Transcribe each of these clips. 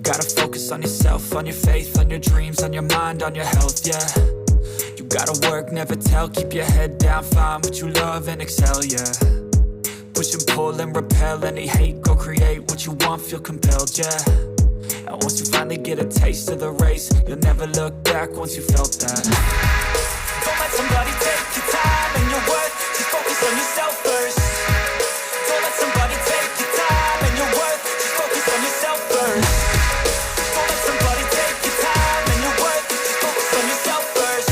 gotta focus on yourself, on your faith, on your dreams, on your mind, on your health, yeah. You gotta work, never tell, keep your head down, find what you love and excel, yeah. Push and pull and repel any hate, go create what you want, feel compelled, yeah. And once you finally get a taste of the race, you'll never look back once you felt that. Don't let somebody take your time and your worth, just focus on yourself first. Don't let somebody take your time and your worth, just focus on yourself first. Don't let somebody take your time and your worth, just focus on yourself first.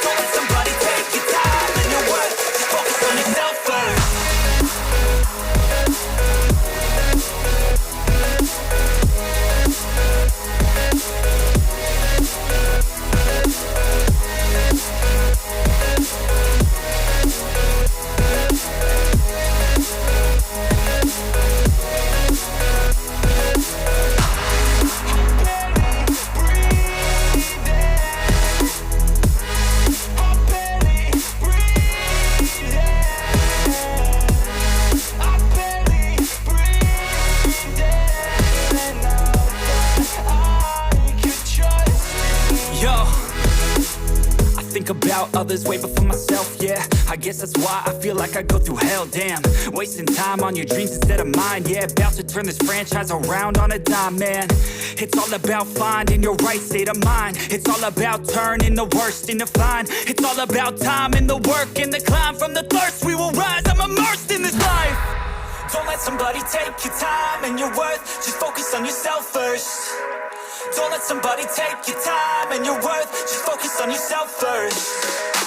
Don't let somebody take your time and your worth, just focus on yourself first. About others way before myself, yeah. I guess that's why I feel like I go through hell, damn. Wasting time on your dreams instead of mine, yeah. About to turn this franchise around on a dime, man. It's all about finding your right state of mind. It's all about turning the worst into fine. It's all about time and the work and the climb. From the thirst we will rise, I'm immersed in this life. Don't let somebody take your time and your worth, just focus on yourself first. Don't let somebody take your time and your worth, just focus on yourself first.